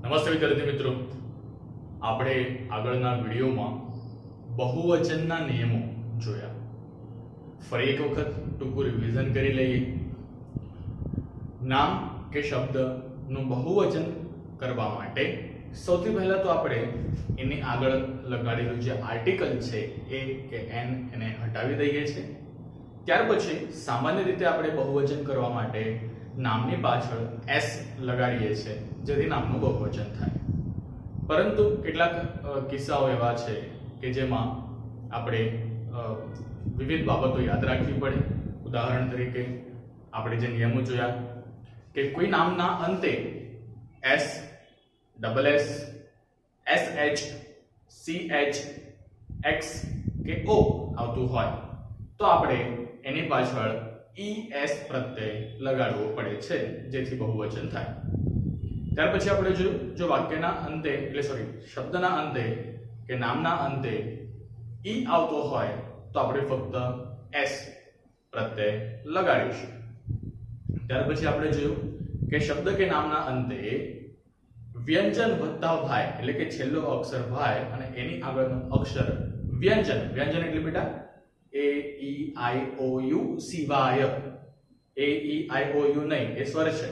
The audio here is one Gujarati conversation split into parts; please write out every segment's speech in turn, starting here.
નમસ્તે વિદ્યાર્થી મિત્રો, આપણે આગળના વિડીયોમાં બહુવચનના નિયમો જોયા. ફરી એક વખત ટૂંકું રિવિઝન કરી લઈએ. નામ કે શબ્દનું બહુવચન કરવા માટે સૌથી પહેલા તો આપણે એની આગળ લગાડેલું જે આર્ટિકલ છે એ કે એન એને હટાવી દઈએ છીએ. ત્યાર પછી સામાન્ય રીતે આપણે બહુવચન કરવા માટે નામની પાછળ એસ લગાડીએ છીએ જેથી નામનું બહુવચન થાય. પરંતુ કેટલાક કિસ્સાઓ એવા છે કે જેમાં આપણે વિવિધ બાબતો યાદ રાખવી પડે. ઉદાહરણ તરીકે આપણે જે નિયમો જોયા કે કોઈ નામના અંતે S, double S, SH, CH, x કે ઓ આવતું હોય તો આપણે એની પાછળ ઈએસ પ્રત્યય લગાડવો પડે છે જેથી બહુવચન થાય. ત્યાર પછી આપણે જોયું જો વાક્યના અંતે શબ્દના અંતે કે નામના અંતે ઈ આવતો હોય તો આપણે ફક્ત એસ પ્રત્યય લગાડીશું. ત્યાર પછી આપણે જોયું કે શબ્દ કે નામના અંતે વ્યંજન વત્તા ભાય એટલે કે છેલ્લો અક્ષર ભાય અને એની આગળનો અક્ષર વ્યંજન. વ્યંજન એટલે બેટા એ ઈ આઈ ઓ યુ સિવાય. એ ઈ આઈ ઓ યુ નહીં, એ સ્વર છે.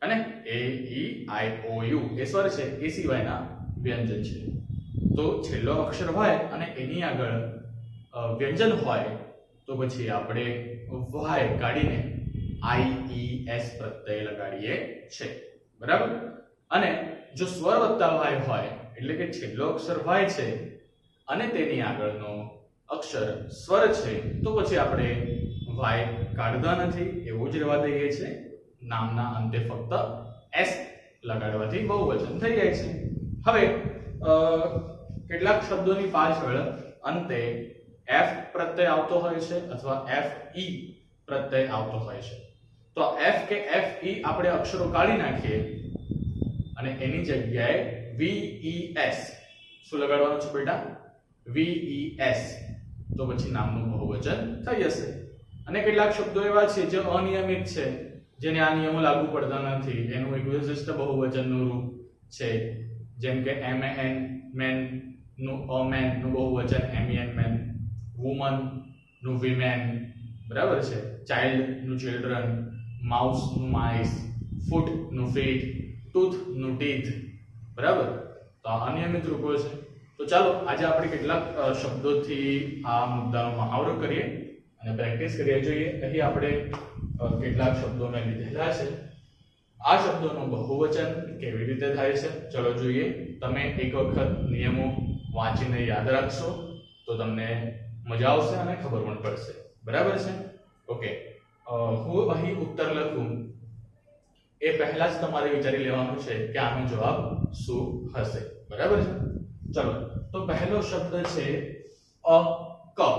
અને એ ઈ આઈ ઓ યુ એ સ્વર છે, એ સિવાયના વ્યંજન છે. તો છેલ્લો અક્ષર હોય અને એની આગળ વ્યંજન હોય તો પછી આપણે વાય કાઢીને આઈ ઈ એસ પ્રત્યય લગાડીએ છે. બરાબર. અને જો સ્વર વત્તા વાય હોય એટલે કે છેલ્લો અક્ષર વાય છે અને તેની આગળનો અક્ષર સ્વર છે તો પછી આપણે વાય કાઢતા નથી, એવું જ રહેવા દઈએ છીએ. નામના અંતે ફક્ત એસ લગાડવાથી બહુવચન થઈ જાય છે. હવે કેટલાક શબ્દોની પાછળ અંતે એફ પ્રત્યય આવતો હોય છે અથવા એફ ઈ પ્રત્યય આવતો હોય છે. તો એફ કે એફ ઈ આપણે અક્ષરો કાઢી નાખીએ અને એની જગ્યાએ VES શું લગાડવાનું છે બેટા? VES. તો પછી નામનું બહુવચન થઈ જશે. અને કેટલાક શબ્દો એવા છે જે અનિયમિત છે, જેને આ નિયમો લાગુ પડતા નથી. એનું એક વિશિષ્ટ બહુવચનનું રૂપ છે, જેમ કે MEN મેન નું અમેન નું બહુવચન MEN મેન, વુમન નું વિમેન, બરાબર છે, ચાઇલ્ડ નું ચિલ્ડ્રન, માઉસ નું માઇસ, ફૂટ નું ફીટ, ટૂથ નું ટીથ. બરાબર. તો આ અનિયમિત રૂપો છે. તો ચાલો આજે આપણે કેટલાક શબ્દોથી આ મુદ્દાનો મહાવરો કરીએ અને પ્રેક્ટિસ કરીએ. જોઈએ અહીં આપણે કેટલાક શબ્દો મેં લીધેલા છે. આ શબ્દોનું બહુવચન કેવી રીતે થાય છે ચલો જોઈએ. તમે એક વખત નિયમો વાંચીને યાદ રાખશો તો તમને મજા આવશે અને ખબર પણ પડશે. બરાબર છે. ઓકે, હું અહીં ઉત્તર લખું એ પહેલા જ તમારે વિચારી લેવાનું છે કે આનો જવાબ શું હશે. બરાબર છે. ચલો તો પહેલો શબ્દ છે અ કપ.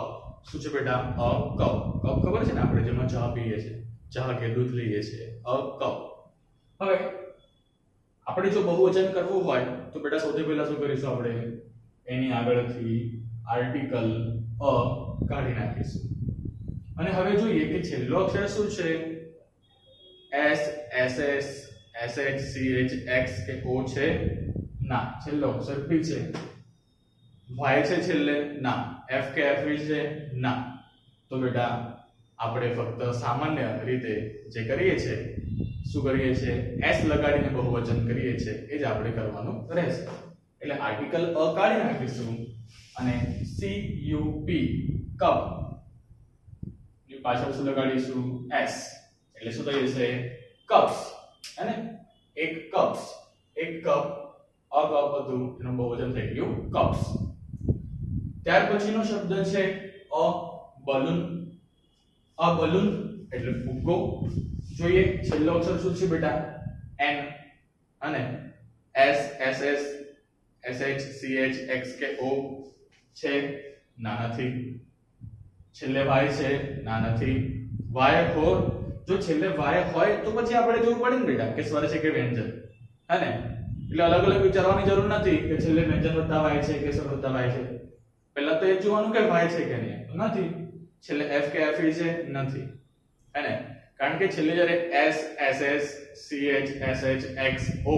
શું છે બેટા? A cup. કપ ખબર છે ને, આપણે જેમાં ચા પીએ છીએ, ચા કે દૂધ લઈએ છીએ. A cup. હવે આપણે જો બહુવચન કરવું હોય તો બેટા સૌથી પહેલા શું કરીશું? આપણે એની આગળથી આર્ટિકલ અ કાઢી નાખીશું. અને હવે જોઈએ કે છેલ્લો અક્ષર શું છે? S, SS, SH, CH, x કે ઓ છે? ના. છેલ્લો અક્ષર પી છે. વાય છે છેલ્લે? ના. એફ કે એફ છે? ના. તો બેટા આપણે ફક્ત સામાન્ય રીતે જે કરીએ છીએ, શું કરીએ છીએ? એસ લગાડીને બહુવચન કરીએ છીએ, એ જ આપણે કરવાનું રહેશે. એટલે આર્ટિકલ અ કાઢી નાખીશું અને સી યુ પી કપ ની પાછળ શું લગાડીશું? એસ. એટલે શું થઈ જશે? કપ્સ. અને એક કપ્સ, એક કપ, અ કપ હતું એનું બહુવચન થઈ ગયું કપ્સ. ત્યાર પછીનો શબ્દ છે અ બલૂન. અ બલૂન એટલે ફુગ્ગો. જોઈએ છેલ્લો અક્ષર શું છે બેટા? એન. અને S, SS, SH, CH, x કે ઓ છે? ના, નથી. છેલ્લે વાય છે? ના, નથી. વાય હો. જો છેલ્લે વાય હોય તો પછી આપણે જોવું પડે ને બેટા કે સ્વર છે કે વ્યંજન. હે ને? એટલે અલગ અલગ વિચારવાની જરૂર નથી કે છેલ્લે વ્યંજન વત્તા વાય છે કે સ્વર વત્તા વાય છે. પહેલા તો એ જોવાનું કે વાય છે કે નહીં. નથી. છેલ્લે એફ કે એફ છે? નથી. હે ને? કારણ કે છેલ્લે જ્યારે S, SS, CH, SH, X, O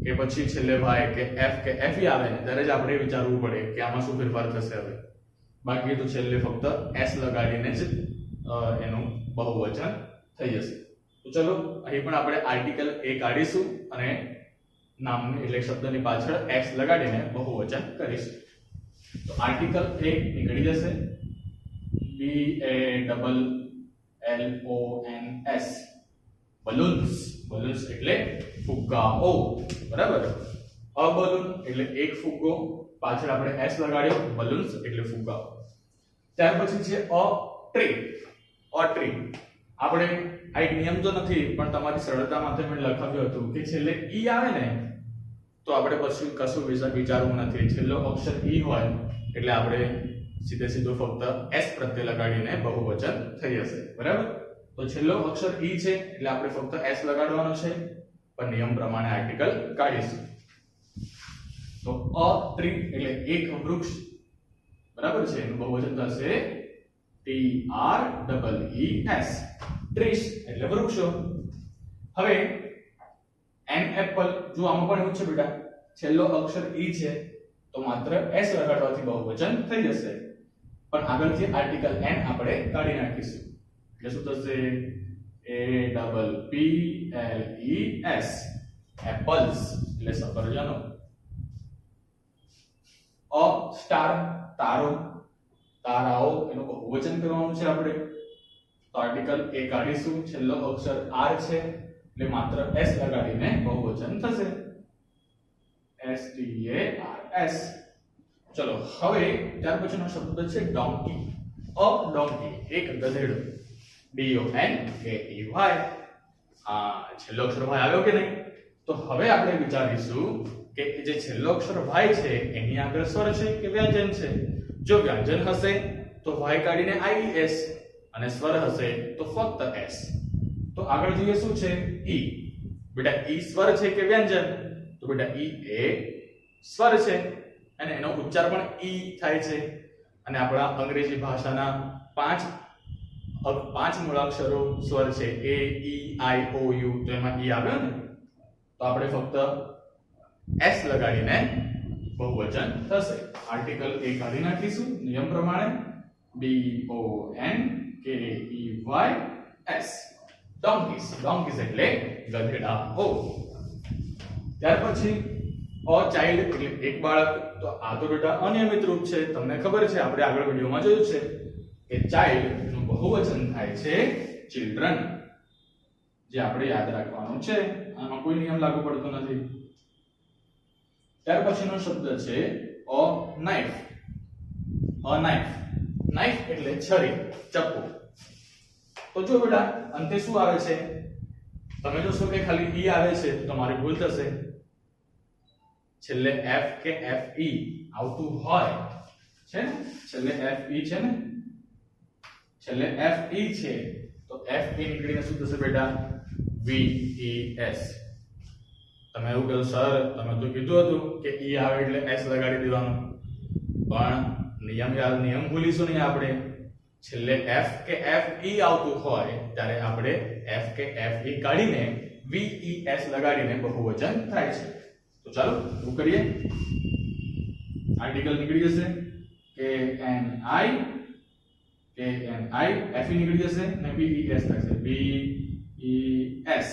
કે પછી છેલ્લે y કે f આવે ને ત્યારે જ આપણે વિચારવું પડે કે આમાં શું ફેરફાર થશે હવે, બાકી તો છેલ્લે ફક્ત s લગાડીને જ એનું બહુવચન થઈ જશે. તો ચલો અહીં પણ આપણે આર્ટિકલ a કાઢીશું અને નામની એટલે શબ્દની પાછળ s લગાડીને બહુવચન કરીશું. તો આર્ટિકલ a નીકળી જશે BALLONS બલૂન્સ. બલૂન્સ એટલે ફુગ્ગાઓ, બરાબર. અ બલૂન એટલે એક ફુગ્ગો, પાછળ આપણે s લગાડ્યો, બલૂન્સ એટલે ફુગ્ગાઓ. ત્યાર પછી છે અ ટ્રી. અ ટ્રી આપણે આ એક નિયમ તો નથી પણ તમારી સરળતા માટે મેં લખાવ્યું હતું કે છેલ્લે ઈ આવે ને તો આપણે પછી કશું વિચારવું નથી. છેલ્લો અક્ષર ઈ હોય એટલે આપણે સીધું ફક્ત s પ્રત્યય લગાડીને બહુવચન થઈ જશે, બરાબર. તો છેલ્લો અક્ષર ઈ છે એટલે આપણે ફક્ત s લગાડવાનો છે, પણ નિયમ પ્રમાણે આર્ટિકલ કાઢીશું. તો અ ટ્રી એટલે એક વૃક્ષ, બરાબર છે. એનું બહુવચન થશે TREES. ટ્રીસ એટલે વૃક્ષો. હવે એન એપલ, જો આમાં પણ એવું છે બેટા, છેલ્લો અક્ષર ઈ છે તો માત્ર s લગાડવાથી બહુવચન થઈ જશે, પણ આગળથી આર્ટિકલ n આપણે કાઢી નાખીશું. એટલે શું થશે? APPLES એપલ્સ એટલે સફરજનો. અ સ્ટાર તારો, તારાઓ એનું બહુવચન કરવાનું છે આપણે, તો આર્ટિકલ a કાઢીશું. છેલ્લો અક્ષર r છે એટલે માત્ર s લગાડીને બહુવચન થશે STARS. ચલો હવે ત્યાર પછીનો શબ્દ છે ડોંકી. અ ડોંકી એક ગધેડો, DONKEY. આ છેલ્લો અક્ષર y આવ્યો કે નહીં? તો હવે આપણે વિચારીશું કે જે છેલ્લો અક્ષર y છે એની આગળ સ્વર છે કે વ્યંજન છે. જો વ્યંજન હશે તો y કાઢીને IES અને સ્વર હશે તો ફક્ત s. તો આગળ જોઈએ શું છે? ઈ. બેટા ઈ સ્વર છે કે વ્યંજન? તો બેટા ઈ એ સ્વર છે અને એનો ઉચ્ચાર પણ ઈ થાય છે. અને આપણા અંગ્રેજી ભાષાના પાંચ મૂળાક્ષરો સ્વર છે A E I O U, તો એમાં ઈ આવ્યો ને તો આપણે ફક્ત s લગાડીને બહુવચન થશે. આર્ટિકલ a કાઢી નાખીશું નિયમ પ્રમાણે DONKEYS. ડોંકીસ. ડોંકીસ એટલે ગધેડાઓ. ત્યાર પછી અ ચાઇલ્ડ એટલે એક બાળક. તો આ તો બેટા અનિયમિત રૂપ છે, તમને ખબર છે, આપણે આગળ વિડિયોમાં જોયું છે કે ચાઇલ્ડ નું બહુવચન થાય છે ચિલ્ડ્રન, જે આપણે યાદ રાખવાનું છે. આમાં કોઈ નિયમ લાગુ પડતો નથી. ત્યાર પછીનો શબ્દ છે અ નાઇફ. અ નાઇફ. નાઇફ એટલે છરી, ચપ્પુ. તો જો બેટા અંતે શું આવે છે? તમે જોશો કે ખાલી ઈ આવે છે તો તમારી ભૂલ થશે. છેલ્લે f કે fe આવતું હોય છે ને, છેલ્લે fe છે ને, છેલ્લે fe છે તો fe નીકળીને શું થશે બેટા? VES. તમે એવું કહો સર તમે તો કીધું હતું કે ઈ આવે એટલે s લગાડી દેવાનું, પણ નિયમ ભૂલીશું નહીં આપણે. છેલ્લે f કે fe આવતું હોય ત્યારે આપણે f કે fe કાઢીને VES લગાડીને બહુવચન થાય છે. તો ચાલો શું કરીએ? આર્ટિકલ નીકળી જશે KNI, fe નીકળી જશે અને VES થશે VES.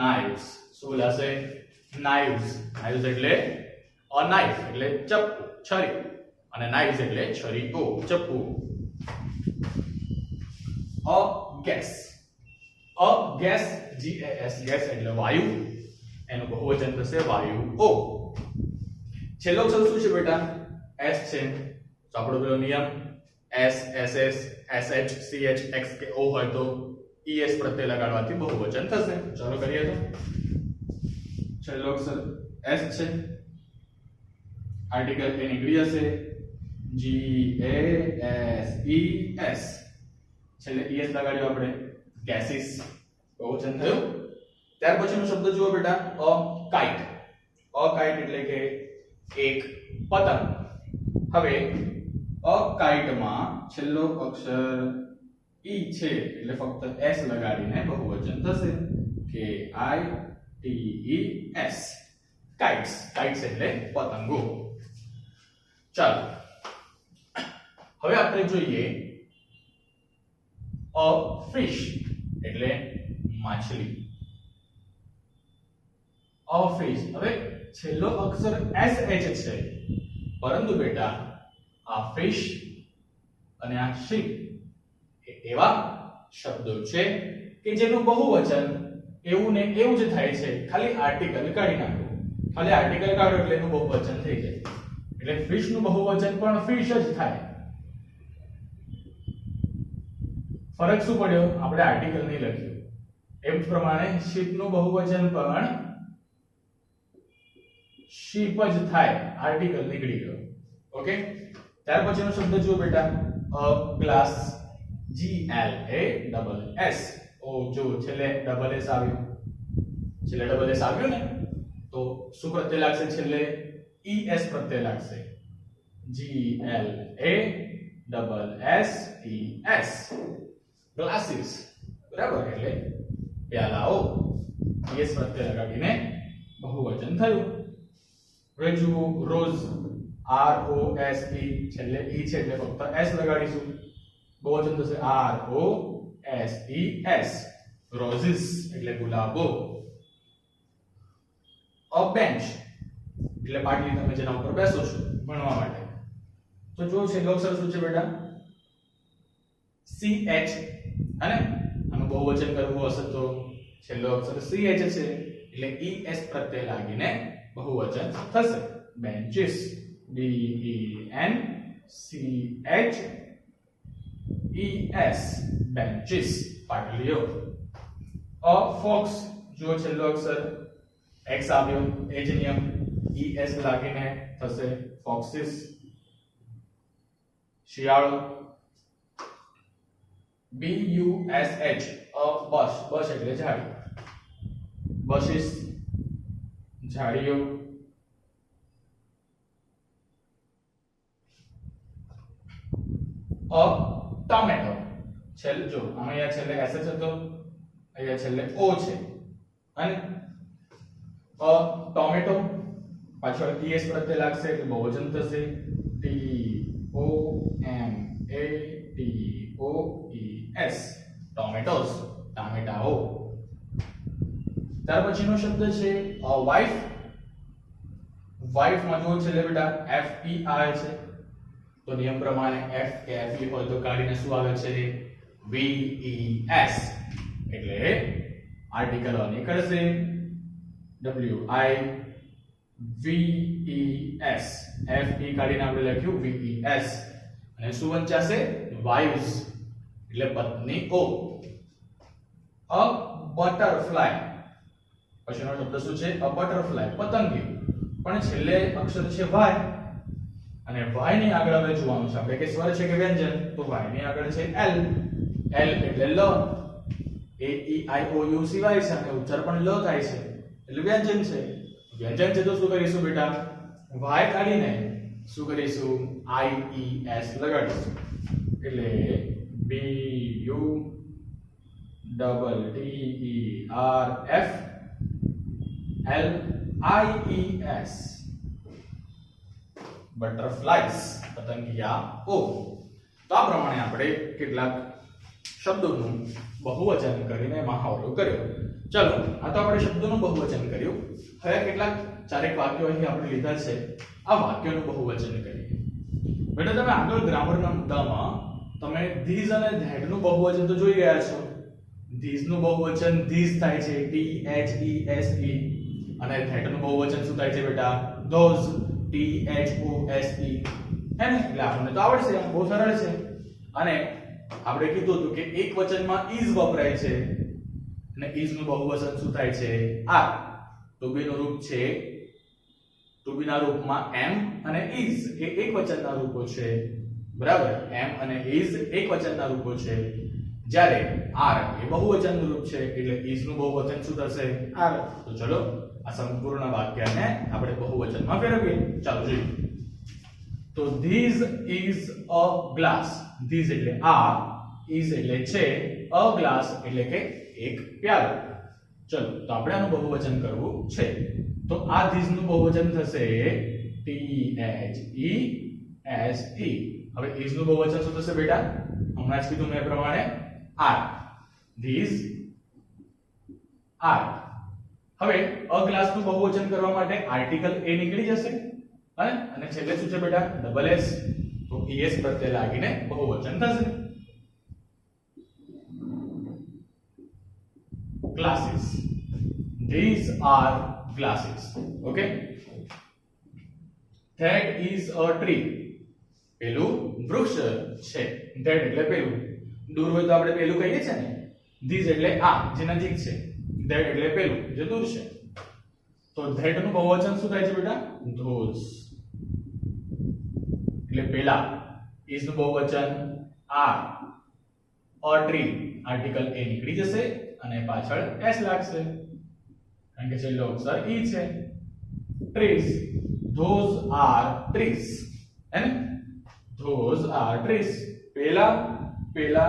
knives. શું બોલાશે? knives. knives એટલે a knife એટલે ચપ્પુ, છરી, અને knives એટલે છરીઓ, ચપ્પુ. a gas. a gas, GAS, gas એટલે વાયુ, એનું બહુવચન થશે વાયુઓ. છેલ્લો અક્ષર શું છે બેટા? s છે. તો આપણો પેલો નિયમ s, ss, sh, ch, x કે o હોય તો es પ્રત્યય લગાડવાથી બહુવચન થશે. ચાલો કરીએ તો. છેલ્લો અક્ષર s છે. આર્ટિકલ a નીકળી જશે GASES. છેલ્લે es લગાડ્યો આપણે, gases. બહુવચન થયું. ત્યાર પછીનો શબ્દ જુઓ બેટા અ કાઇટ. અ કાઇટ એટલે કે એક પતંગ. હવે અ કાઇટમાં છેલ્લો અક્ષર ઈ છે એટલે ફક્ત s લગાડીને બહુવચન થશે KITES. kites. kites એટલે પતંગો. ચાલો હવે આપણે જોઈએ a fish એટલે માછલી. a fish. હવે છેલ્લો અક્ષર sh છે, પરંતુ બેટા આ fish અને આ ship એવા શબ્દો છે કે જેનું બહુવચન એવું ને એવું જ થાય છે, ખાલી આર્ટિકલ કાઢી નાખો. ખાલી આર્ટિકલ કાઢો એટલે એનું બહુવચન થઈ જાય. એટલે ફિશ નું બહુવચન પણ ફિશ જ થાય. ફરક શું પડ્યો? આપણે આર્ટિકલ નહીં લખ્યું. એમ જ પ્રમાણે શીપ નું બહુવચન પણ શીપ જ થાય, આર્ટિકલ નીકળી ગયો. ઓકે, ત્યાર પછીનો શબ્દ જુઓ બેટા, અ ગ્લાસ. GLASS. ઓ જો છેલ્લે ડબલ એસ આવ્યું. છેલ્લે ડબલ એસ આવ્યું ને તો શું પ્રત્યય લાગશે? છેલ્લે ES પ્રત્યય લાગશે. GLASSES. ગ્લાસીસ. બરાબર, એટલે પ્યાલાઓ. ES પ્રત્યય લગાડીને બહુવચન થયું. હવે જુઓ રોઝ. ROSE. છેલ્લે E છે એટલે ફક્ત S લગાડીશું. બહુવચન થશે ROSES. રોઝિસ એટલે ગુલાબો. a bench એટલે પાટલી, તમે જેના ઉપર બેસો છો ભણવા માટે. તો જો છેલ્લો અક્ષર શું છે બેટા? CH. અને આનું બહુવચન કરવું હશે તો છેલ્લો અક્ષર CH છે, એટલે ES પ્રત્યય લાગીને બહુવચન થશે. benches. BENCHES. benches. પાટલીઓ. a fox. જો છેલ્લો અક્ષર X આવ્યો, એ જ નિયમ, ES લાગીને થશે foxes. શિયાળો. BUSH. a bush. bush એટલે ઝાડી. bushes. ઝાડીઓ. a tomato. છેલ્લે જો અહીંયા છેલ્લે S છે તો અહીંયા છેલ્લે O છે, અને a tomato પાછળ ES પ્રત્યય લાગશે એટલે બહુવચન થશે. TOMATOES. tomatoes. ટામેટાઓ. ત્યાર પછીનો શબ્દ છે wife. wife માં જો છેલ્લે બેટા FEI છે, તો નિયમ પ્રમાણે F કે FE હોય તો કાઢીને શું આવે છે? VES. એટલે આર્ટિકલ નીકળશે WIVES. FE કાઢીને આપણે લખ્યું VES, અને શું વંચાશે? wives એટલે પત્નીઓ. a butterfly. પછીનો શબ્દ શું છે? a butterfly. પતંગિયું. પણ છેલ્લે અક્ષર છે Y, અને y ની આગળ હવે જોવાનું છે આપણે કે સ્વર છે કે વ્યંજન. તો y ની આગળ છે L. L એટલે લ. A E I O U સિવાય છે અને ઉચ્ચાર પણ લ થાય છે એટલે વ્યંજન છે. વ્યંજન છે તો શું કરીશું બેટા? y કાઢીને શું કરીશું? IES લગાડીશું. એટલે BUTTERFLIES. બટરફ્લાઈસ. પતંગિયાઓ. તો આ પ્રમાણે આપણે કેટલાક શબ્દોનું બહુવચન કરીને મહાવરો કર્યો. ચલો, આ તો આપણે શબ્દોનું બહુવચન કર્યું. હવે કેટલાક ચારેક વાક્યો અહીં આપણે લીધા છે, આ વાક્યોનું બહુવચન કરીએ. બેટા તમે આગળ ગ્રામરના મુદ્દામાં તમે ધીઝ અને ધેટ નું બહુવચન તો જોઈ ગયા છો. ધીઝ નું બહુવચન ધીઝ થાય છે, THESE, અને ધેટ નું બહુવચન શું થાય છે બેટા? Those, THOSE. હે ને? એટલે આપણને તો આવડશે, બહુ સરળ છે. અને આપણે કીધું હતું કે એક વચનમાં is વપરાય છે, અને is નું બહુવચન શું થાય છે? are. to be નું રૂપ છે, to be ના રૂપમાં am અને is એ એક વચનના રૂપો છે. બરાબર, am અને is એક વચનના રૂપો છે, જ્યારે are એ બહુવચનનું રૂપ છે, એટલે is નું બહુવચન શું થશે? are. તો ચલો આ સંપૂર્ણ વાક્યને આપણે બહુવચનમાં ફેરવીએ. ચાલો જોઈએ. તો this is a glass. this એટલે આ, is એટલે છે, a glass એટલે કે એક પ્યાલો. ચલો તો આપણે આનું બહુવચન કરવું છે તો આ ધીસ નું બહુવચન થશે THESE હવે is નું બહુવચન શું થશે બેટા હમણાં જ કીધું મેં પ્રમાણે are these are હવે અ ક્લાસ નું બહુવચન કરવા માટે આર્ટિકલ a નીકળી જશે અને છેલ્લે શું છે બેટા ડબલ s તો es પ્રત્યય લાગીને બહુવચન થશે classes these are classes okay that is a tree પેલું વૃક્ષ છે that એટલે પેલું દૂર હોય તો આપણે પેલું કહીએ છે ને these એટલે આ જે નજીક છે that એટલે પેલું જે દૂર છે તો that નું બહુવચન શું થાય છે બેટા those એટલે પેલા is નું બહુવચન are a tree article a નીકળી જશે અને પાછળ s લાગશે કારણ કે છેલ્લો અક્ષર e છે trees those are trees and those are trees પેલા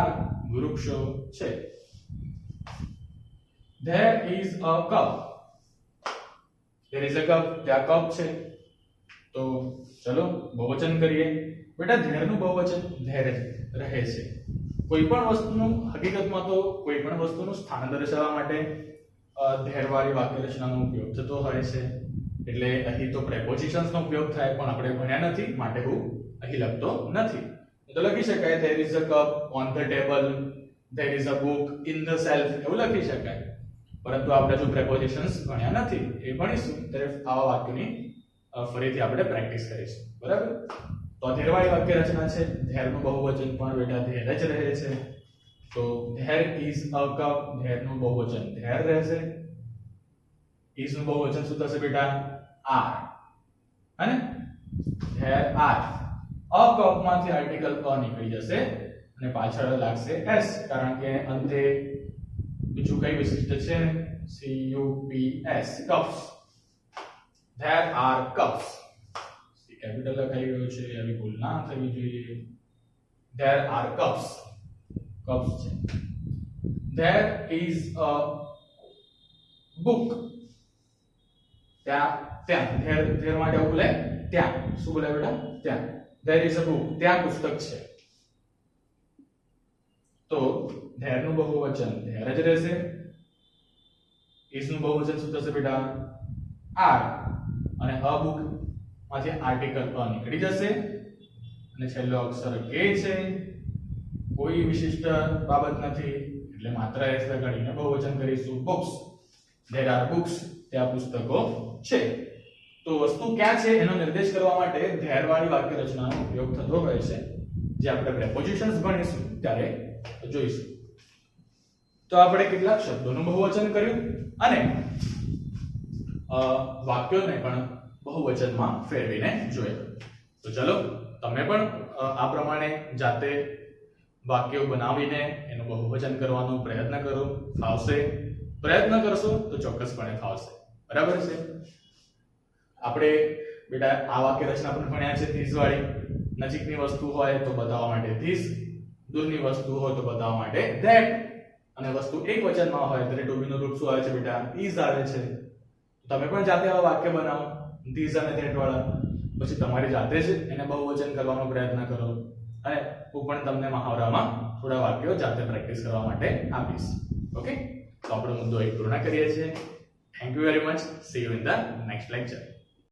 વૃક્ષો છે there is a cup ત્યાં કપ છે તો ચલો બહુવચન કરીએ બેટા there નું બહુવચન there રહે છે કોઈ પણ વસ્તુનું હકીકતમાં તો કોઈ પણ વસ્તુનું સ્થાન દર્શાવવા માટે there વાળી વાક્ય રચનાનો ઉપયોગ થતો હોય છે એટલે અહીં તો પ્રેપોઝિશન્સ નો ઉપયોગ થાય પણ આપણે ભણ્યા નથી માટે હું અહીં લખતો નથી તો લખી શકાય there is a cup on the table there is a book in the shelf એવું લખી શકાય પરંતુ આપણે જો પ્રેપોઝિશન્સ ભણ્યા નથી એ ભણીશું ત્યારે આવા વાક્યોની ફરીથી આપણે પ્રેક્ટિસ કરીશું બરાબર તો there વાળી વાક્ય રચના છે there નું બહુવચન પણ બેટા there જ રહે છે તો there is a cup there નું બહુવચન there રહેશે is નું બહુવચન શું થશે બેટા are અને there are a cup માંથી આર્ટિકલ a નીકળી જશે અને પાછળ લાગશે s કારણ કે અંતે બીજું કઈ વિશિષ્ટ છે ને cups cups there are cups capital લખાઈ ગયો છે એવી ભૂલ ના થવી જોઈએ there are cups છે there is a book there માટે આવું બોલે ત્યાં શું બોલે બેટા ત્યાં there is a book ત્યાં પુસ્તક છે તો there નું બહુવચન there જ રહેશે is નું બહુવચન શું થશે બેટા are અને a book માંથી આર્ટિકલ a નીકળી જશે અને છેલ્લો અક્ષર k છે કોઈ વિશિષ્ટ બાબત નથી એટલે માત્ર s લગાડીને બહુવચન કરીશું books there are books ત્યાં પુસ્તકો છે તો વસ્તુ ક્યાં છે એનો નિર્દેશ કરવા માટે there વાળી વાક્ય રચનાનો ઉપયોગ થતો હોય છે જે આપણે પ્રેપોઝિશન્સ ભણીશું ત્યારે જોઈશું તો આપણે કેટલાક શબ્દોનું બહુવચન કર્યું અને વાક્યોને પણ બહુવચનમાં ફેરવીને જોયા તો ચલો તમે પણ આ પ્રમાણે જાતે વાક્યો બનાવીને એનું બહુવચન કરવાનો પ્રયત્ન કરો ફાવશે પ્રયત્ન કરશો તો ચોક્કસપણે ફાવશે બરાબર છે આપણે બેટા આ વાક્ય રચના પણ ભણ્યા છે these વાળી નજીકની વસ્તુ હોય તો બતાવવા માટે this દૂરની વસ્તુ હોય તો બતાવવા માટે that અને વસ્તુ એક વચનમાં હોય ત્યારે to be નું રૂપ શું આવે છે બેટા is આવે છે તમે પણ જાતે આવા વાક્ય બનાવો these અને that વાળા પછી તમારી જાતે જ એને બહુવચન કરવાનો પ્રયત્ન કરો અને હું પણ તમને મહાવરામાં થોડા વાક્યો જાતે પ્રેક્ટિસ કરવા માટે આપીશ ઓકે તો આપણો મુદ્દો અહીં પૂર્ણ કરીએ છીએ thank you very much C you in the next lecture